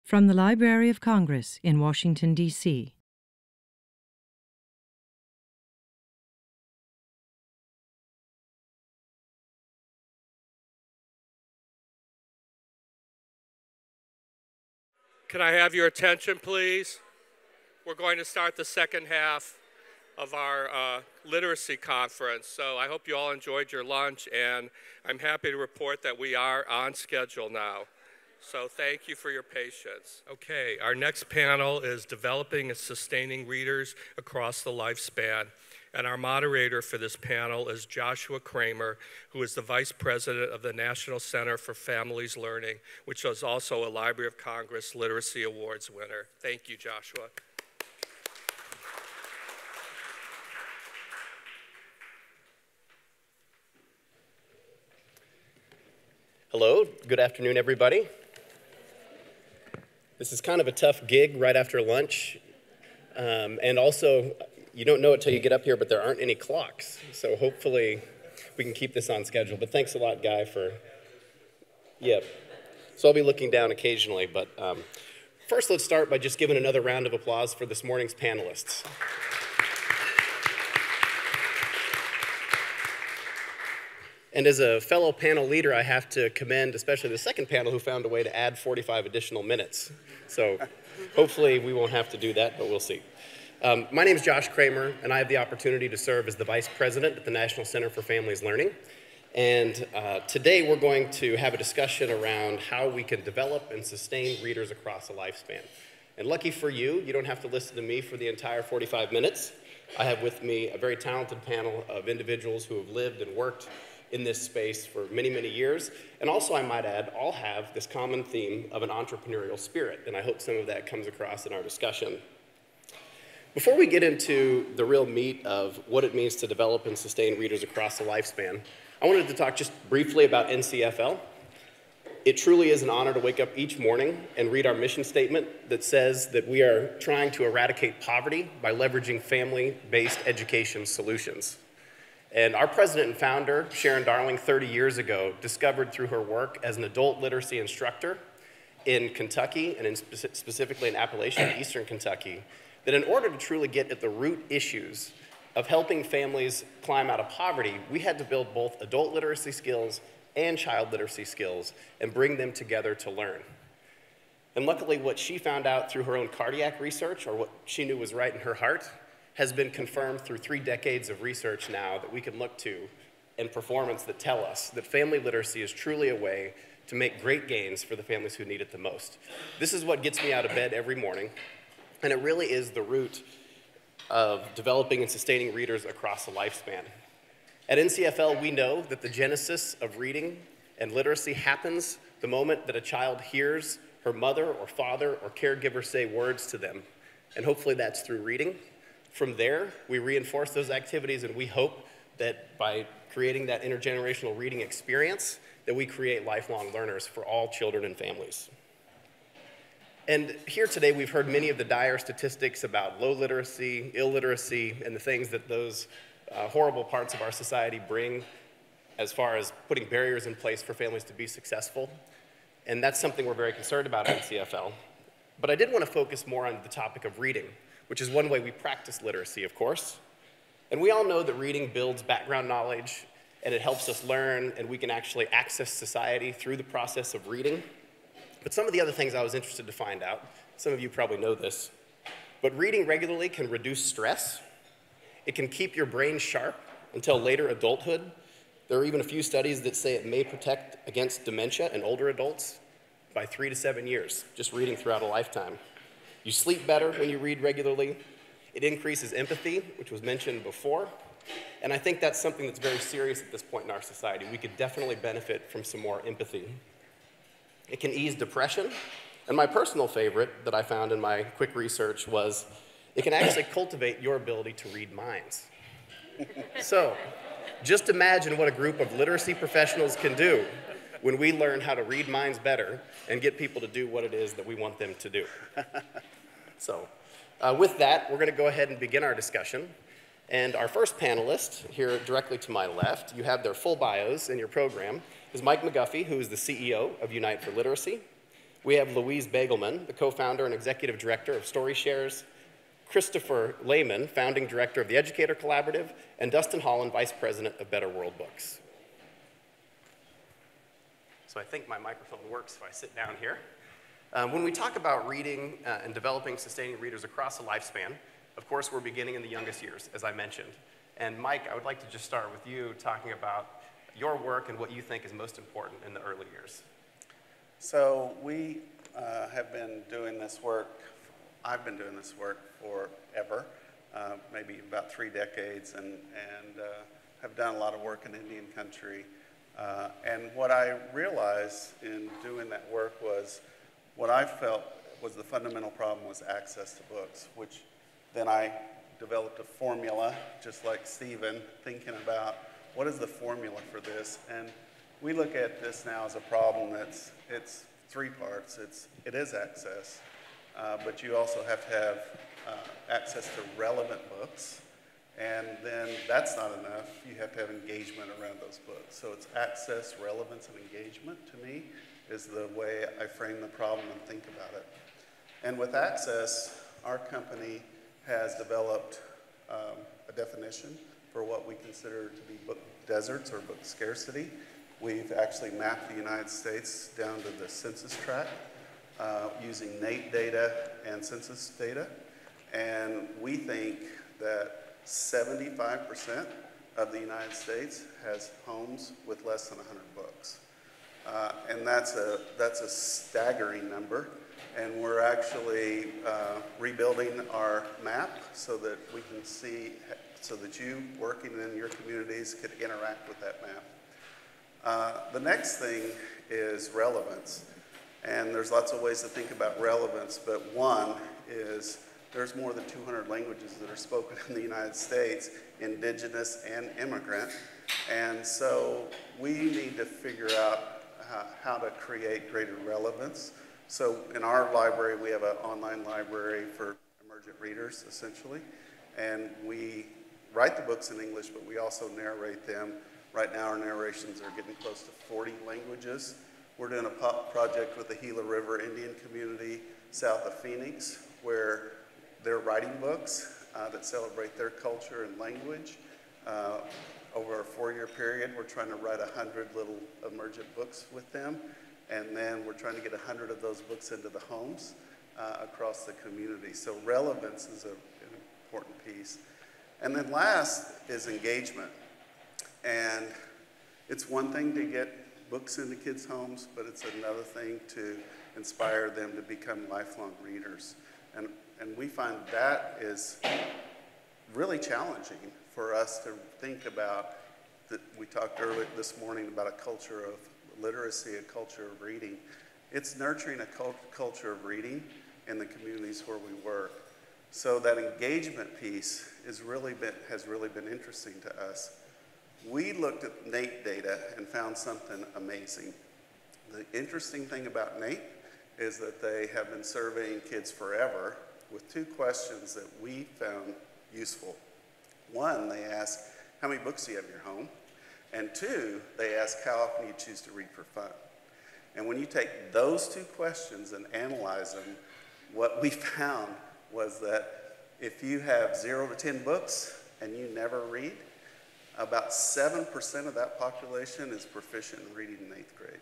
From the Library of Congress in Washington, D.C. Can I have your attention, please? We're going to start the second half of our literacy conference. So I hope you all enjoyed your lunch, and I'm happy to report that we are on schedule now. So thank you for your patience. Okay, our next panel is Developing and Sustaining Readers Across the Lifespan. And our moderator for this panel is Joshua Cramer, who is the Vice President of the National Center for Families Learning, which is also a Library of Congress Literacy Awards winner. Thank you, Joshua. Hello, good afternoon, everybody. This is kind of a tough gig right after lunch, and also, you don't know it till you get up here, but there aren't any clocks, so hopefully we can keep this on schedule. But thanks a lot, Guy, for, so I'll be looking down occasionally, but first let's start by just giving another round of applause for this morning's panelists. And as a fellow panel leader, I have to commend especially the second panel who found a way to add 45 additional minutes. So hopefully we won't have to do that, but we'll see. My name is Josh Cramer, and I have the opportunity to serve as the Vice President at the National Center for Families Learning. And today we're going to have a discussion around how we can develop and sustain readers across a lifespan. And lucky for you, you don't have to listen to me for the entire 45 minutes. I have with me a very talented panel of individuals who have lived and worked in this space for many, many years. And also, I might add, all have this common theme of an entrepreneurial spirit, and I hope some of that comes across in our discussion. Before we get into the real meat of what it means to develop and sustain readers across the lifespan, I wanted to talk just briefly about NCFL. It truly is an honor to wake up each morning and read our mission statement that says that we are trying to eradicate poverty by leveraging family-based education solutions. And our president and founder, Sharon Darling, 30 years ago, discovered through her work as an adult literacy instructor in Kentucky, and specifically in Appalachia, Eastern Kentucky, that in order to truly get at the root issues of helping families climb out of poverty, we had to build both adult literacy skills and child literacy skills and bring them together to learn. And luckily, what she found out through her own cardiac research, or what she knew was right in her heart, has been confirmed through 3 decades of research now that we can look to and performance that tell us that family literacy is truly a way to make great gains for the families who need it the most. This is what gets me out of bed every morning, and it really is the root of developing and sustaining readers across a lifespan. At NCFL, we know that the genesis of reading and literacy happens the moment that a child hears her mother or father or caregiver say words to them, and hopefully that's through reading. From there, we reinforce those activities, and we hope that by creating that intergenerational reading experience, that we create lifelong learners for all children and families. And here today, we've heard many of the dire statistics about low literacy, illiteracy, and the things that those horrible parts of our society bring as far as putting barriers in place for families to be successful. And that's something we're very concerned about at NCFL. But I did want to focus more on the topic of reading, which is one way we practice literacy, of course. And we all know that reading builds background knowledge, and it helps us learn, and we can actually access society through the process of reading. But some of the other things I was interested to find out, some of you probably know this, but reading regularly can reduce stress. It can keep your brain sharp until later adulthood. There are even a few studies that say it may protect against dementia in older adults by 3 to 7 years, just reading throughout a lifetime. You sleep better when you read regularly. It increases empathy, which was mentioned before. And I think that's something that's very serious at this point in our society. We could definitely benefit from some more empathy. It can ease depression. And my personal favorite that I found in my quick research was it can actually cultivate your ability to read minds. So just imagine what a group of literacy professionals can do when we learn how to read minds better and get people to do what it is that we want them to do. So with that, we're going to go ahead and begin our discussion. And our first panelist, here directly to my left, you have their full bios in your program, is Mike McGuffee, who is the CEO of Unite for Literacy. We have Louise Baigelman, the co-founder and executive director of StoryShares, Christopher Lehman, founding director of the Educator Collaborative, and Dustin Holland, vice president of Better World Books. So I think my microphone works if I sit down here. When we talk about reading and developing sustaining readers across a lifespan, of course, we're beginning in the youngest years, as I mentioned. And Mike, I would like to just start with you talking about your work and what you think is most important in the early years. So we have been doing this work, I've been doing this work forever, maybe about 3 decades, and have done a lot of work in Indian country. And what I realized in doing that work was what I felt was the fundamental problem was access to books, which then I developed a formula, just like Stephen, thinking about what is the formula for this. And we look at this now as a problem it's 3 parts. It is access, but you also have to have access to relevant books. And then that's not enough. You have to have engagement around those books. So it's access, relevance, and engagement, to me, is the way I frame the problem and think about it. And with access, our company has developed a definition for what we consider to be book deserts or book scarcity. We've actually mapped the United States down to the census tract using NATE data and census data. And we think that 75% of the United States has homes with less than 100 books. And that's a staggering number. And we're actually rebuilding our map so that we can see, so that you working in your communities could interact with that map. The next thing is relevance. And there's lots of ways to think about relevance, but one is there's more than 200 languages that are spoken in the United States, indigenous and immigrant. And so we need to figure out how to create greater relevance. So in our library, we have an online library for emergent readers, essentially. And we write the books in English, but we also narrate them. Right now, our narrations are getting close to 40 languages. We're doing a project with the Gila River Indian community south of Phoenix, where they're writing books that celebrate their culture and language. Over a 4-year period, we're trying to write 100 little emergent books with them. And then we're trying to get 100 of those books into the homes across the community. So relevance is an important piece. And then last is engagement. And it's one thing to get books into kids' homes, but it's another thing to inspire them to become lifelong readers. And we find that is really challenging for us to think about. We talked earlier this morning about a culture of literacy, a culture of reading. It's nurturing a culture of reading in the communities where we work. So that engagement piece has really been interesting to us. We looked at NATE data and found something amazing. The interesting thing about NATE is that they have been surveying kids forever with 2 questions that we found useful. One, they ask, how many books do you have in your home? And 2, they ask, how often do you choose to read for fun? And when you take those 2 questions and analyze them, what we found was that if you have 0 to 10 books and you never read, about 7% of that population is proficient in reading in 8th grade.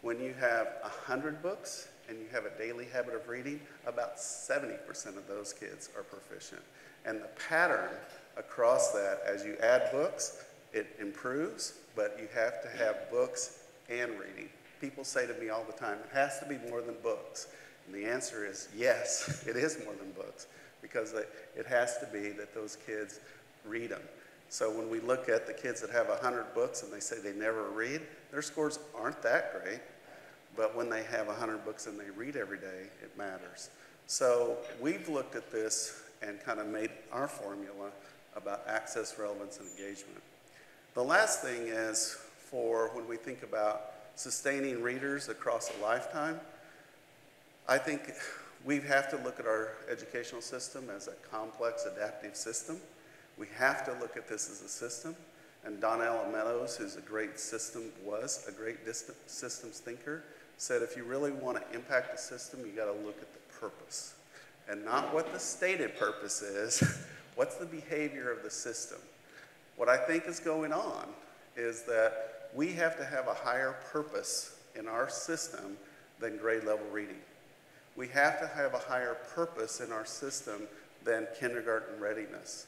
When you have 100 books and you have a daily habit of reading, about 70% of those kids are proficient. And the pattern across that, as you add books, it improves, but you have to have books and reading. People say to me all the time, it has to be more than books. And the answer is yes, it is more than books, because it has to be that those kids read them. So when we look at the kids that have 100 books and they say they never read, their scores aren't that great. But when they have 100 books and they read every day, it matters. So we've looked at this and kind of made our formula about access, relevance, and engagement. The last thing is for when we think about sustaining readers across a lifetime, I think we have to look at our educational system as a complex adaptive system. We have to look at this as a system. And Donnell Meadows, who's was a great systems thinker, said if you really want to impact the system, you got to look at the purpose. And not what the stated purpose is, what's the behavior of the system. What I think is going on is that we have to have a higher purpose in our system than grade level reading. We have to have a higher purpose in our system than kindergarten readiness.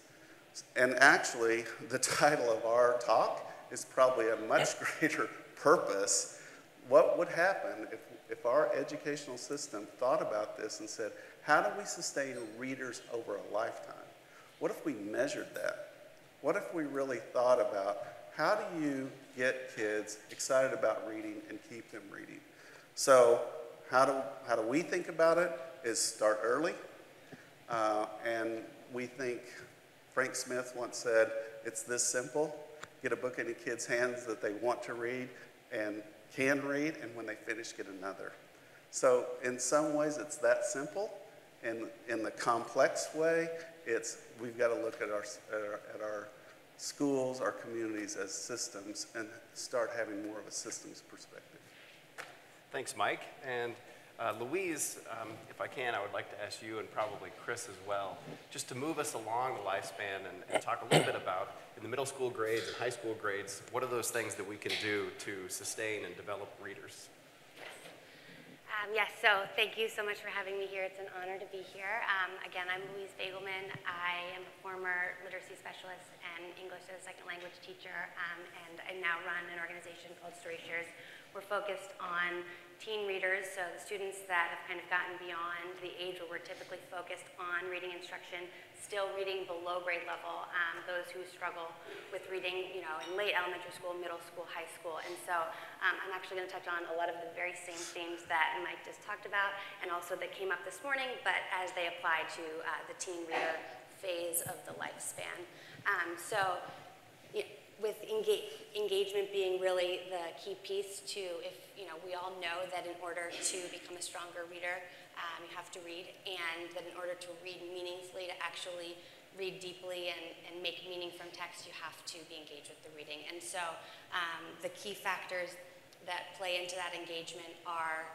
And actually, the title of our talk is probably a much greater purpose. What would happen if our educational system thought about this and said, how do we sustain readers over a lifetime? What if we measured that? What if we really thought about how do you get kids excited about reading and keep them reading? So how do we think about it is start early. And we think, Frank Smith once said, it's this simple. Get a book in a kid's hands that they want to read and can read, and when they finish, get another. So in some ways, it's that simple. And in the complex way, we've got to look at our schools, our communities as systems, and start having more of a systems perspective. Thanks, Mike. And Louise, if I can, I would like to ask you and probably Chris as well, just to move us along the lifespan and talk a little bit about, in the middle school grades and high school grades, what are those things that we can do to sustain and develop readers? Yes, so thank you so much for having me here. It's an honor to be here. Again, I'm Louise Baigelman. I am a former literacy specialist and English as a second language teacher, and I now run an organization called Story Shares. We're focused on teen readers, so the students that have kind of gotten beyond the age where we're typically focused on reading instruction, still reading below grade level, those who struggle with reading, in late elementary school, middle school, high school. And so I'm actually going to touch on a lot of the very same themes that Mike just talked about and also that came up this morning, but as they apply to the teen reader phase of the lifespan. With engagement being really the key piece to, we all know that in order to become a stronger reader, you have to read, and that in order to read meaningfully, to actually read deeply and make meaning from text, you have to be engaged with the reading. And so the key factors that play into that engagement are,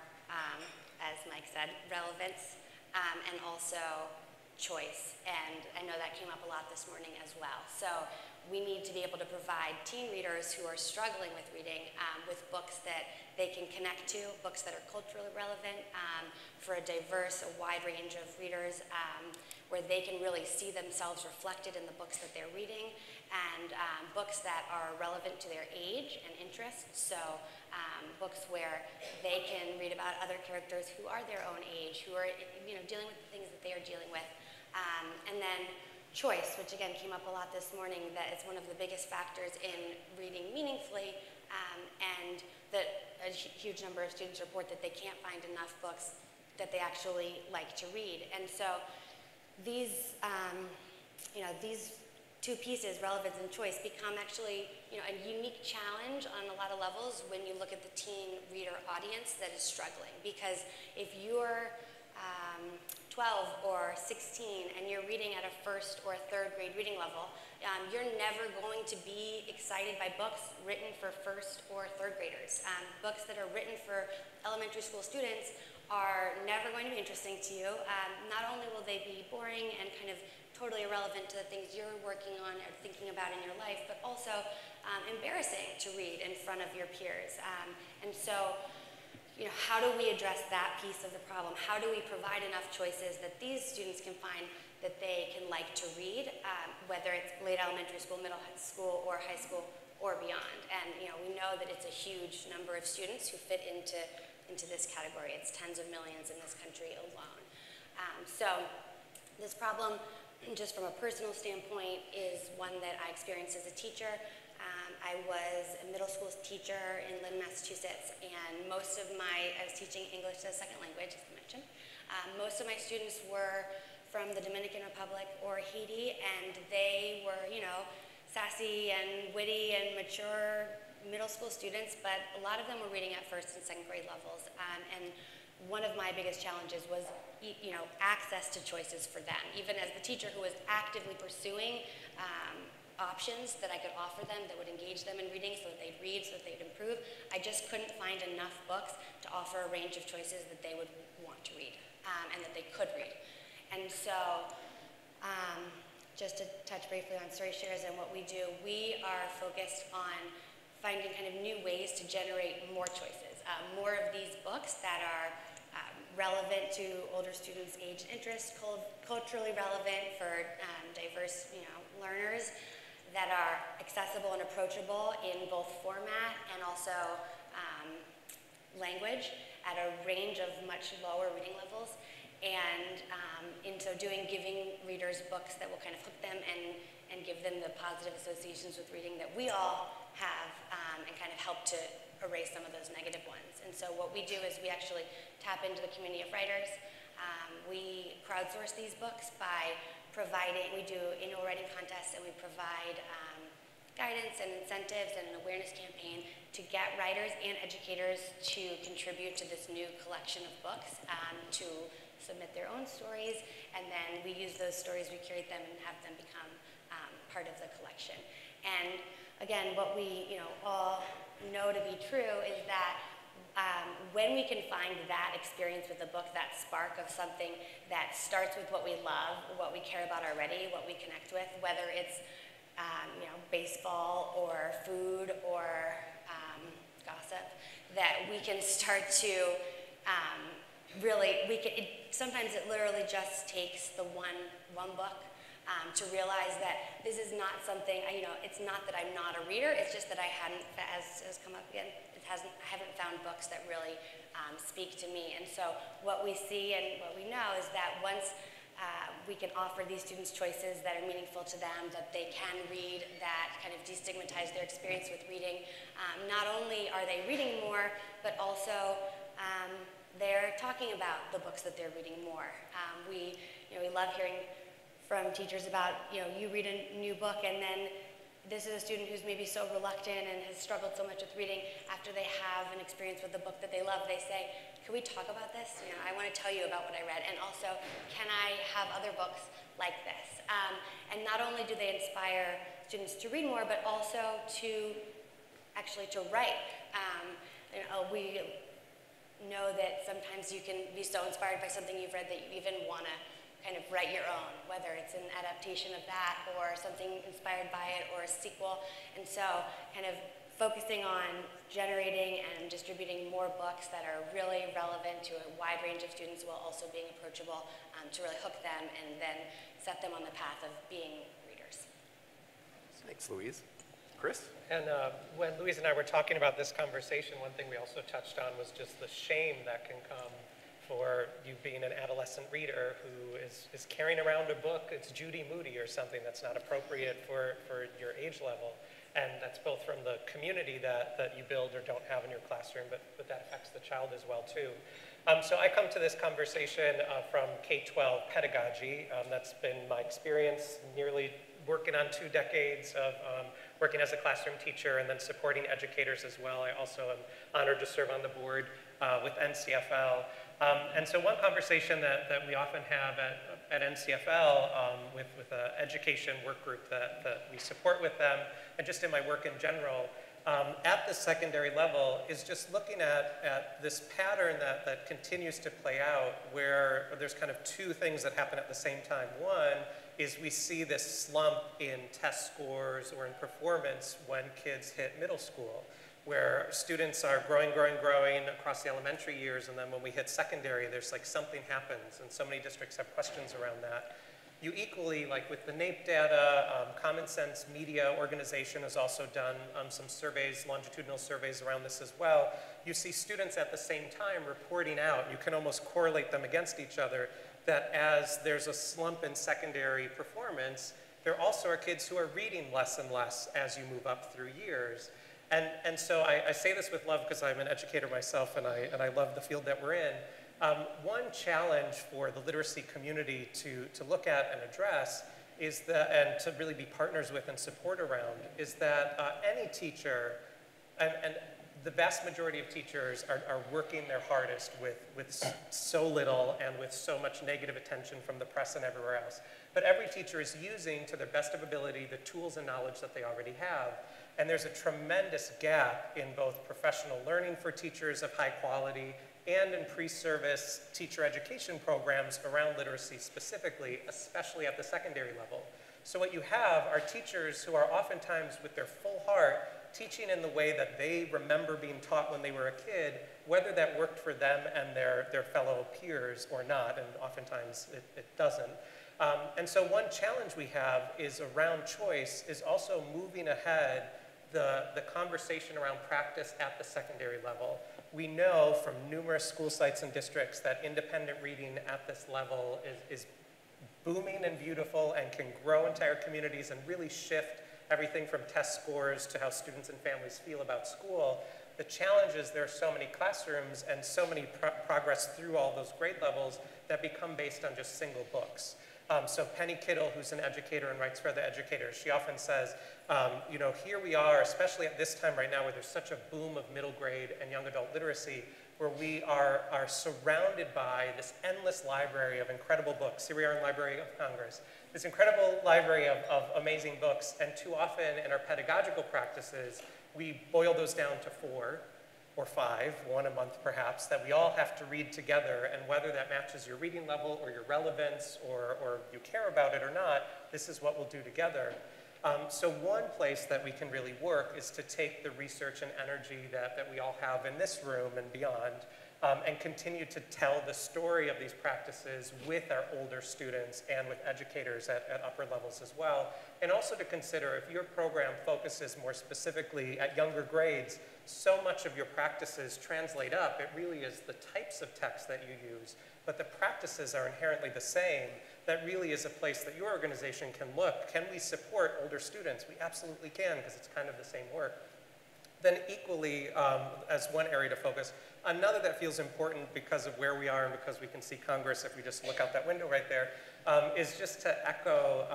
as Mike said, relevance and also choice. And I know that came up a lot this morning as well. So we need to be able to provide teen readers who are struggling with reading with books that they can connect to, books that are culturally relevant for a diverse, a wide range of readers, where they can really see themselves reflected in the books that they're reading, and books that are relevant to their age and interests. So books where they can read about other characters who are their own age, who are dealing with the things that they are dealing with. And then choice, which again came up a lot this morning, that is one of the biggest factors in reading meaningfully, and that a huge number of students report that they can't find enough books that they actually like to read. And so these, these two pieces, relevance and choice, become actually a unique challenge on a lot of levels when you look at the teen reader audience that is struggling. Because if you're 12 or 16 and you're reading at a first or a third grade reading level, you're never going to be excited by books written for first or third graders. Books that are written for elementary school students are never going to be interesting to you. Not only will they be boring and kind of totally irrelevant to the things you're working on or thinking about in your life, but also embarrassing to read in front of your peers. And so, how do we address that piece of the problem? How do we provide enough choices that these students can find that they can like to read, whether it's late elementary school, middle school, or high school, or beyond? And we know that it's a huge number of students who fit into this category. It's tens of millions in this country alone. So this problem, just from a personal standpoint, is one that I experienced as a teacher. I was a middle school teacher in Lynn, Massachusetts, and I was teaching English as a second language, as I mentioned. Most of my students were from the Dominican Republic or Haiti, and they were, sassy and witty and mature middle school students, but a lot of them were reading at first and second grade levels. And one of my biggest challenges was, access to choices for them. Even as the teacher who was actively pursuing options that I could offer them that would engage them in reading so that they'd read, so that they'd improve. I just couldn't find enough books to offer a range of choices that they would want to read and that they could read. And so, just to touch briefly on story shares and what we do, we are focused on finding kind of new ways to generate more choices, more of these books that are relevant to older students' age and interest, culturally relevant for diverse, learners, that are accessible and approachable in both format and also language at a range of much lower reading levels. And in so doing, giving readers books that will kind of hook them and give them the positive associations with reading that we all have and kind of help to erase some of those negative ones. And so what we do is we actually tap into the community of writers. We crowdsource these books by providing, we do annual writing contests, and we provide guidance and incentives and an awareness campaign to get writers and educators to contribute to this new collection of books, to submit their own stories, and then we use those stories, we curate them, and have them become part of the collection. And again, what we all know to be true is that when we can find that experience with a book, that spark of something that starts with what we love, what we care about already, what we connect with, whether it's baseball or food or gossip, that we can start to sometimes it literally just takes the one book to realize that this is not something, it's not that I'm not a reader, it's just that I hadn't, as has come up again, I haven't found books that really speak to me. And so what we see and what we know is that once we can offer these students choices that are meaningful to them, that they can read, that kind of destigmatize their experience with reading, not only are they reading more, but also they're talking about the books that they're reading more. We love hearing from teachers about, you read a new book and then this is a student who's maybe so reluctant and has struggled so much with reading. After they have an experience with the book that they love, they say, can we talk about this? I want to tell you about what I read. And also, can I have other books like this? And not only do they inspire students to read more, but also to write. We know that sometimes you can be so inspired by something you've read that you even want to kind of write your own, whether it's an adaptation of that or something inspired by it or a sequel. And so kind of focusing on generating and distributing more books that are really relevant to a wide range of students while also being approachable to really hook them and then set them on the path of being readers. Thanks, Louise. Chris? And when Louise and I were talking about this conversation, one thing we also touched on was just the shame that can come for you being an adolescent reader who is carrying around a book, it's Judy Moody or something that's not appropriate for your age level. And that's both from the community that you build or don't have in your classroom, but that affects the child as well too. So I come to this conversation from K-12 pedagogy. That's been my experience, nearly working on 2 decades of working as a classroom teacher and then supporting educators as well. I also am honored to serve on the board with NCFL. And so one conversation that we often have at NCFL with an education work group that we support with them, and just in my work in general, at the secondary level is just looking at this pattern that continues to play out where there's kind of 2 things that happen at the same time. One is we see this slump in test scores or in performance when kids hit middle school, where students are growing across the elementary years, and then when we hit secondary, there's like something happens, and so many districts have questions around that. You equally, like with the NAEP data, Common Sense Media Organization has also done some surveys, longitudinal surveys around this as well. You see students at the same time reporting out, you can almost correlate them against each other, that as there's a slump in secondary performance, there also are kids who are reading less and less as you move up through years. And so I say this with love because I'm an educator myself and I love the field that we're in. One challenge for the literacy community to look at and address is that, and to really be partners with and support around, is that any teacher, and the vast majority of teachers are working their hardest with so little and with so much negative attention from the press and everywhere else. But every teacher is using, to their best of ability, the tools and knowledge that they already have. And there's a tremendous gap in both professional learning for teachers of high quality and in pre-service teacher education programs around literacy specifically, especially at the secondary level. So what you have are teachers who are oftentimes, with their full heart, teaching in the way that they remember being taught when they were a kid, whether that worked for them and their fellow peers or not, and oftentimes it doesn't. And so one challenge we have is around choice is also moving ahead the conversation around practice at the secondary level. We know from numerous school sites and districts that independent reading at this level is booming and beautiful and can grow entire communities and really shift everything from test scores to how students and families feel about school. The challenge is there are so many classrooms and so many progress through all those grade levels that become based on just single books. So Penny Kittle, who's an educator and writes for The Educator, she often says, you know, here we are, especially at this time right now where there's such a boom of middle grade and young adult literacy, where we are surrounded by this endless library of incredible books. Here we are in Library of Congress. This incredible library of amazing books, and too often in our pedagogical practices, we boil those down to 4 or 5, one a month perhaps, that we all have to read together, and whether that matches your reading level or your relevance or you care about it or not, this is what we'll do together. So one place that we can really work is to take the research and energy that we all have in this room and beyond, and continue to tell the story of these practices with our older students and with educators at upper levels as well. And also to consider, if your program focuses more specifically at younger grades, so much of your practices translate up. It really is the types of text that you use, but the practices are inherently the same. That really is a place that your organization can look. Can we support older students? We absolutely can, because it's kind of the same work. Then equally, as one area to focus, another that feels important because of where we are and because we can see Congress if we just look out that window right there, is just to echo,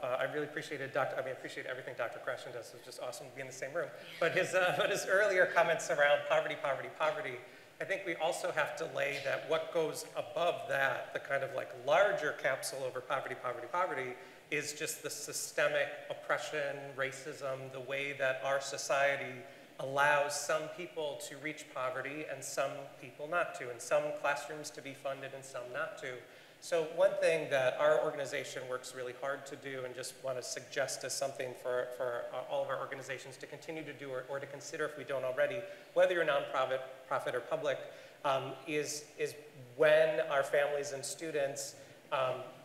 I really appreciated I appreciate everything Dr. Krashen does. It's just awesome to be in the same room. But his earlier comments around poverty, I think we also have to lay that what goes above that, the kind of like larger capsule over poverty, is just the systemic oppression, racism, the way that our society allows some people to reach poverty and some people not to, and some classrooms to be funded and some not to. So one thing that our organization works really hard to do, and just want to suggest as something for all of our organizations to continue to do or to consider if we don't already, whether you're nonprofit or public, is when our families and students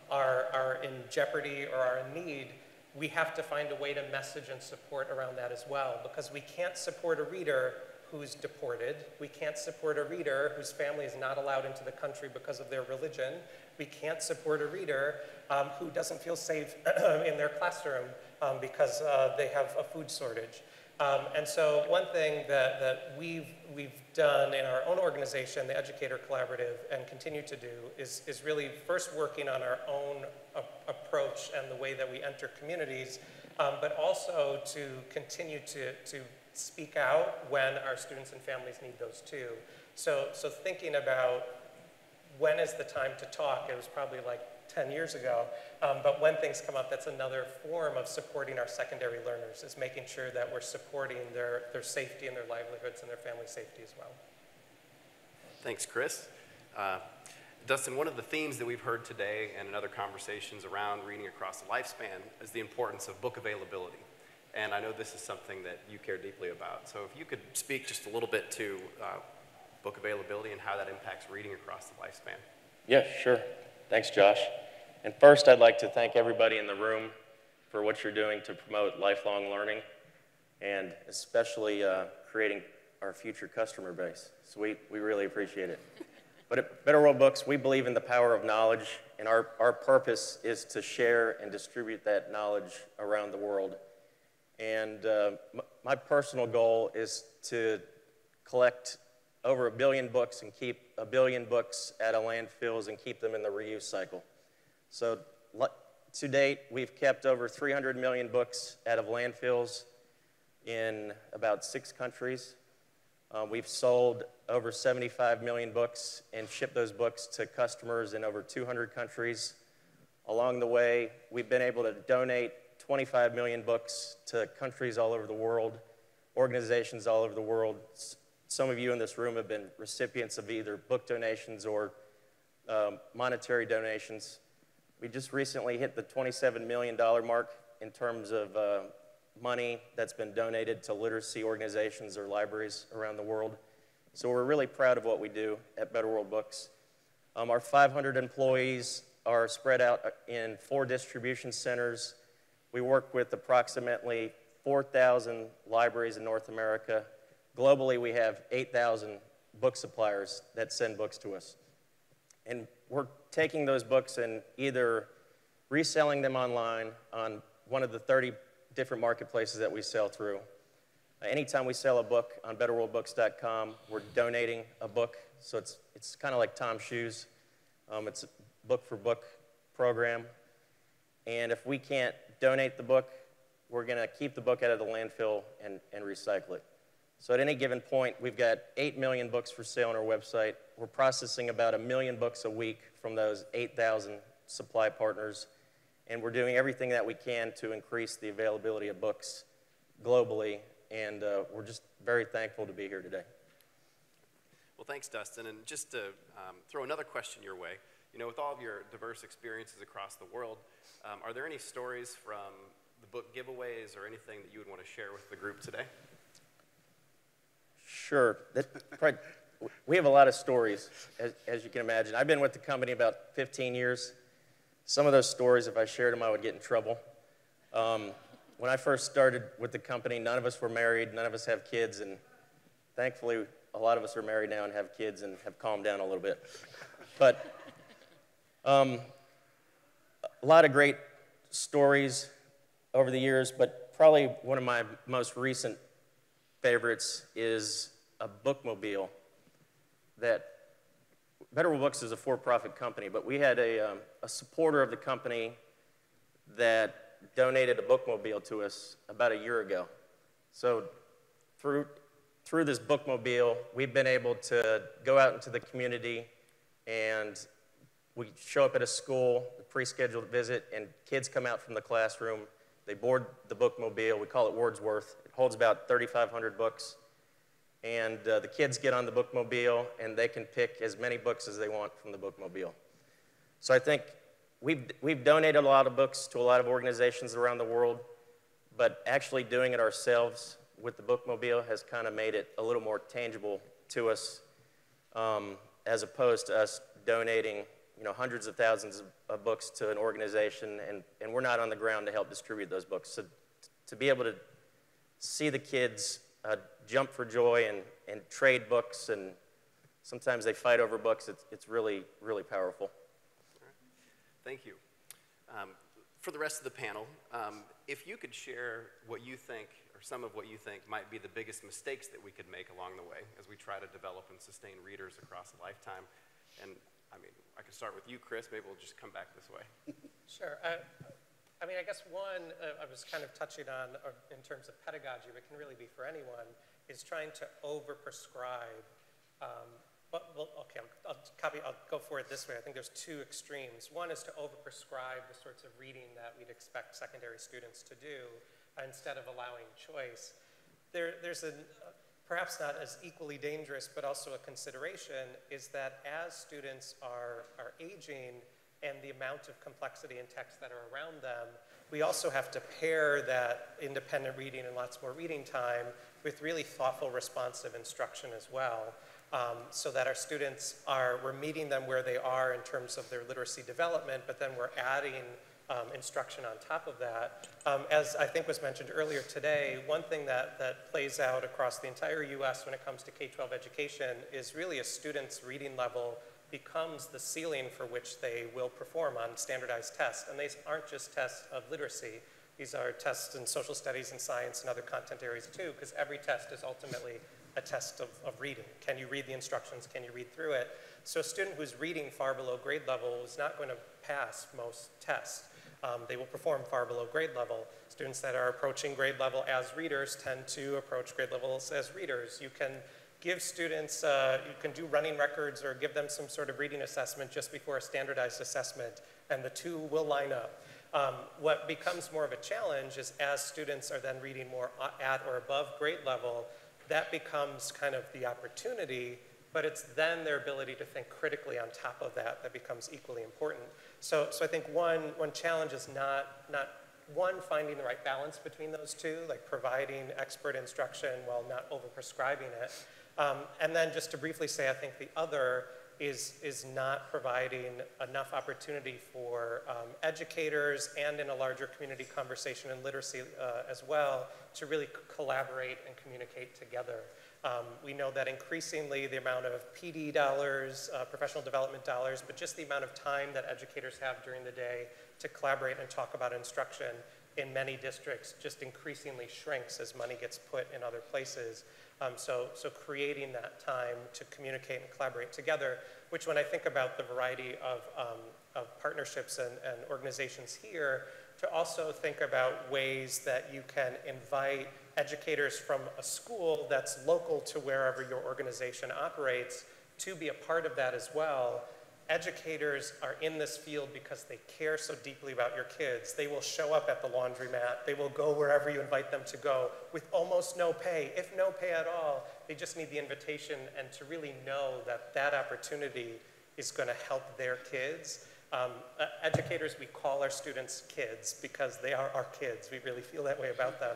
are in jeopardy or are in need, we have to find a way to message and support around that as well, because we can't support a reader who's deported. We can't support a reader whose family is not allowed into the country because of their religion. We can't support a reader who doesn't feel safe in their classroom because they have a food shortage. And so one thing that we've done in our own organization, the Educator Collaborative, and continue to do is really first working on our own approach and the way that we enter communities, but also to continue to speak out when our students and families need those too. So thinking about when is the time to talk, it was probably like 10 years ago, but when things come up, that's another form of supporting our secondary learners, is making sure that we're supporting their safety and their livelihoods and their family safety as well. Thanks, Chris. Dustin, one of the themes that we've heard today and in other conversations around reading across the lifespan is the importance of book availability. And I know this is something that you care deeply about. So if you could speak just a little bit to book availability and how that impacts reading across the lifespan. Yeah, sure. Thanks, Josh. And first, I'd like to thank everybody in the room for what you're doing to promote lifelong learning, and especially creating our future customer base. So we really appreciate it. But at Better World Books, we believe in the power of knowledge, and our purpose is to share and distribute that knowledge around the world. And my personal goal is to collect over 1 billion books and keep 1 billion books at our landfills and keep them in the reuse cycle. So to date, we've kept over 300 million books out of landfills in about 6 countries. We've sold over 75 million books and shipped those books to customers in over 200 countries. Along the way, we've been able to donate 25 million books to countries all over the world, organizations all over the world. Some of you in this room have been recipients of either book donations or monetary donations. We just recently hit the $27 million mark in terms of money that's been donated to literacy organizations or libraries around the world. So we're really proud of what we do at Better World Books. Our 500 employees are spread out in 4 distribution centers. We work with approximately 4,000 libraries in North America. Globally, we have 8,000 book suppliers that send books to us. And we're taking those books and either reselling them online on one of the 30 different marketplaces that we sell through. Anytime we sell a book on betterworldbooks.com, we're donating a book. So it's kind of like Tom's Shoes. It's a book-for-book program. And if we can't donate the book, we're going to keep the book out of the landfill and recycle it. So at any given point, we've got 8 million books for sale on our website. We're processing about 1 million books a week from those 8,000 supply partners. And we're doing everything that we can to increase the availability of books globally. And we're just very thankful to be here today. Well, thanks, Dustin. And just to throw another question your way, you know, with all of your diverse experiences across the world, are there any stories from the book giveaways or anything that you would want to share with the group today? Sure. We have a lot of stories, as you can imagine. I've been with the company about 15 years. Some of those stories, if I shared them, I would get in trouble. When I first started with the company, none of us were married, none of us have kids, and thankfully, a lot of us are married now and have kids and have calmed down a little bit. But a lot of great stories over the years, but probably one of my most recent favorites is a bookmobile that Better World Books is a for-profit company, but we had a supporter of the company that donated a bookmobile to us about a year ago. So through this bookmobile, we've been able to go out into the community, and we show up at a school, a pre-scheduled visit, and kids come out from the classroom. They board the bookmobile. We call it Wordsworth. It holds about 3,500 books. And the kids get on the bookmobile, and they can pick as many books as they want from the bookmobile. So I think we've donated a lot of books to a lot of organizations around the world, but actually doing it ourselves with the bookmobile has kind of made it a little more tangible to us, as opposed to us donating, you know, hundreds of thousands of books to an organization, and we're not on the ground to help distribute those books. So to be able to see the kids jump for joy and trade books, and sometimes they fight over books, it's really, really powerful. All right. Thank you. For the rest of the panel, if you could share what you think, or some of what you think might be the biggest mistakes that we could make along the way as we try to develop and sustain readers across a lifetime. And I mean, I could start with you, Chris. Maybe we'll just come back this way. Sure. I mean, I guess one I was kind of touching on in terms of pedagogy, but can really be for anyone, is trying to overprescribe. Okay, I'll go for it this way. I think there's 2 extremes. One is to overprescribe the sorts of reading that we'd expect secondary students to do instead of allowing choice. There's perhaps not as equally dangerous, but also a consideration, is that as students are aging and the amount of complexity in text that are around them, we also have to pair that independent reading and lots more reading time with really thoughtful, responsive instruction as well, so that our students we're meeting them where they are in terms of their literacy development, but then we're adding instruction on top of that. As I think was mentioned earlier today, one thing that plays out across the entire US when it comes to K-12 education is really a student's reading level becomes the ceiling for which they will perform on standardized tests. And these aren't just tests of literacy. These are tests in social studies and science and other content areas too, because every test is ultimately a test of reading. Can you read the instructions? Can you read through it? So a student who's reading far below grade level is not going to pass most tests. They will perform far below grade level. Students that are approaching grade level as readers tend to approach grade levels as readers. You can give students, you can do running records or give them some sort of reading assessment just before a standardized assessment, and the two will line up. What becomes more of a challenge is as students are then reading more at or above grade level, that becomes kind of the opportunity, but it's then their ability to think critically on top of that that becomes equally important. So I think one challenge is not finding the right balance between those two, like providing expert instruction while not over-prescribing it. And then just to briefly say, I think the other is not providing enough opportunity for educators and in a larger community conversation and literacy as well to really collaborate and communicate together. We know that increasingly the amount of PD dollars, professional development dollars, but just the amount of time that educators have during the day to collaborate and talk about instruction in many districts just increasingly shrinks as money gets put in other places. So creating that time to communicate and collaborate together, which when I think about the variety of partnerships and organizations here, to also think about ways that you can invite educators from a school that's local to wherever your organization operates to be a part of that as well. Educators are in this field because they care so deeply about your kids. They will show up at the laundromat. They will go wherever you invite them to go with almost no pay, if no pay at all. They just need the invitation and to really know that that opportunity is going to help their kids. Educators, we call our students kids because they are our kids. We really feel that way about them.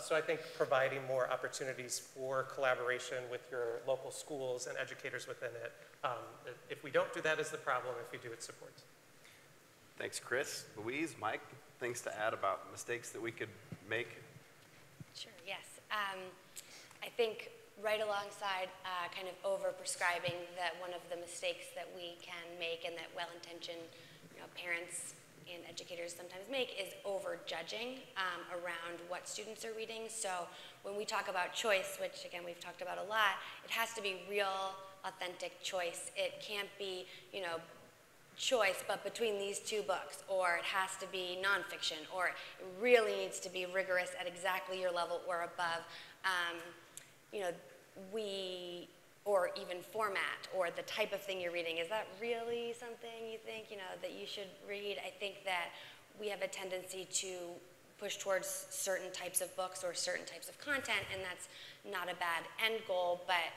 So I think providing more opportunities for collaboration with your local schools and educators within it. If we don't do that is the problem. If we do, it supports. Thanks, Chris. Louise, Mike, things to add about mistakes that we could make? Sure, yes. I think right alongside kind of over-prescribing, that one of the mistakes that we can make and that well-intentioned parents and educators sometimes make is over-judging around what students are reading. So when we talk about choice, which again we've talked about a lot, it has to be real, authentic choice. It can't be, choice, but between these two books, or it has to be nonfiction, or it really needs to be rigorous at exactly your level or above. Or even format, or the type of thing you're reading. Is that really something you think, that you should read? I think that we have a tendency to push towards certain types of books or certain types of content, and that's not a bad end goal, but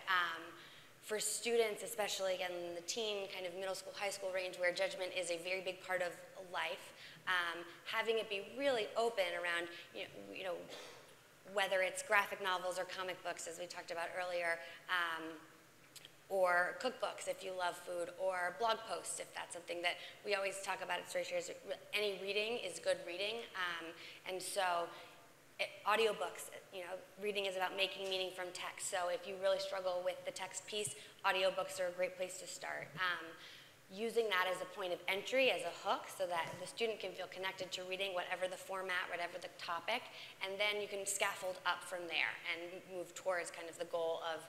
for students, especially again in the teen, kind of middle school, high school range, where judgment is a very big part of life, having it be really open around, whether it's graphic novels or comic books, as we talked about earlier, or cookbooks if you love food, or blog posts if that's something that we always talk about at Storyshare. Any reading is good reading, and so audiobooks, reading is about making meaning from text. So if you really struggle with the text piece, audiobooks are a great place to start. Using that as a point of entry, as a hook, so that the student can feel connected to reading, whatever the format, whatever the topic, and then you can scaffold up from there and move towards kind of the goal of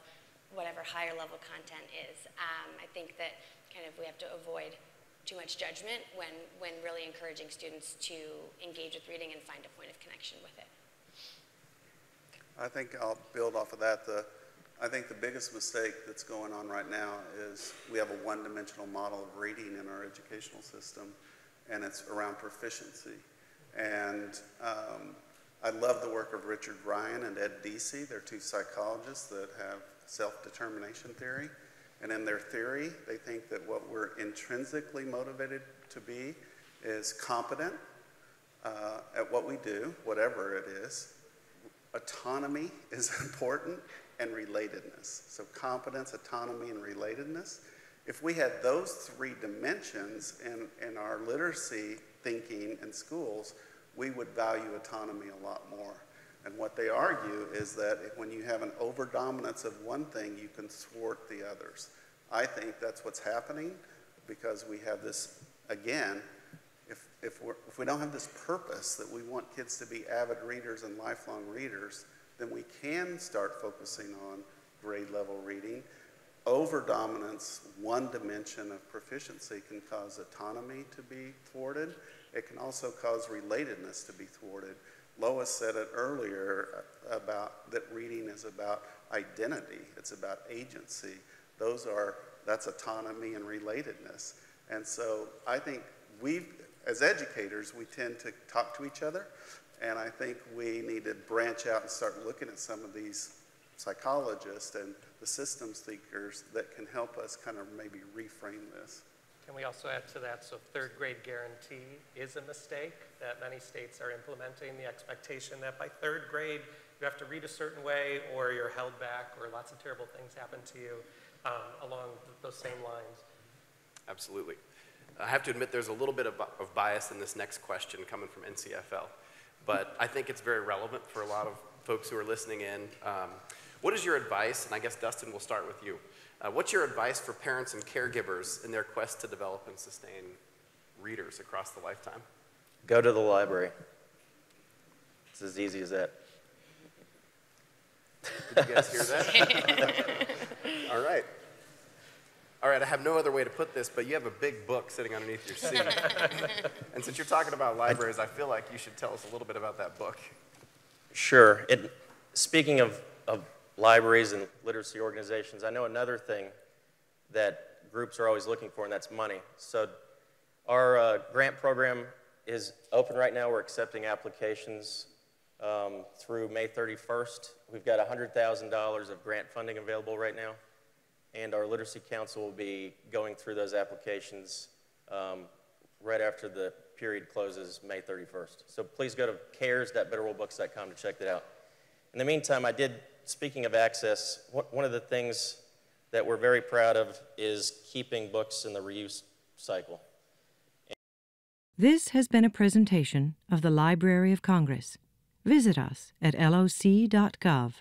whatever higher level content is. I think that kind of we have to avoid too much judgment when really encouraging students to engage with reading and find a point of connection with it. I think I'll build off of that. I think the biggest mistake that's going on right now is we have a one-dimensional model of reading in our educational system, and it's around proficiency. And I love the work of Richard Ryan and Ed Deasy. They're two psychologists that have self-determination theory. And in their theory, they think that what we're intrinsically motivated to be is competent at what we do, whatever it is. Autonomy is important, and relatedness. So competence, autonomy, and relatedness. If we had those three dimensions in our literacy thinking in schools, we would value autonomy a lot more. And what they argue is that when you have an overdominance of one thing, you can thwart the others. I think that's what's happening because we have this, again, if we don't have this purpose that we want kids to be avid readers and lifelong readers, then we can start focusing on grade level reading. Overdominance, one dimension of proficiency, can cause autonomy to be thwarted. It can also cause relatedness to be thwarted. Lois said it earlier about that reading is about identity. It's about agency. That's autonomy and relatedness. And so I think as educators, we tend to talk to each other. And I think we need to branch out and start looking at some of these psychologists and the systems thinkers that can help us kind of maybe reframe this. Can we also add to that, so third grade guarantee is a mistake that many states are implementing, the expectation that by third grade you have to read a certain way or you're held back or lots of terrible things happen to you along those same lines. Absolutely. I have to admit there's a little bit of bias in this next question coming from NCFL, but I think it's very relevant for a lot of folks who are listening in. What is your advice, and I guess Dustin, we'll start with you. What's your advice for parents and caregivers in their quest to develop and sustain readers across the lifetime? Go to the library. It's as easy as that. Did you guys hear that? All right. All right, I have no other way to put this, but you have a big book sitting underneath your seat. And since you're talking about libraries, I feel like you should tell us a little bit about that book. Sure. Speaking of libraries and literacy organizations, I know another thing that groups are always looking for, and that's money. So our grant program is open right now. We're accepting applications through May 31st. We've got $100,000 of grant funding available right now, and our Literacy Council will be going through those applications right after the period closes May 31st. So please go to cares.betterworldbooks.com to check that out. In the meantime, speaking of access, one of the things that we're very proud of is keeping books in the reuse cycle. This has been a presentation of the Library of Congress. Visit us at loc.gov.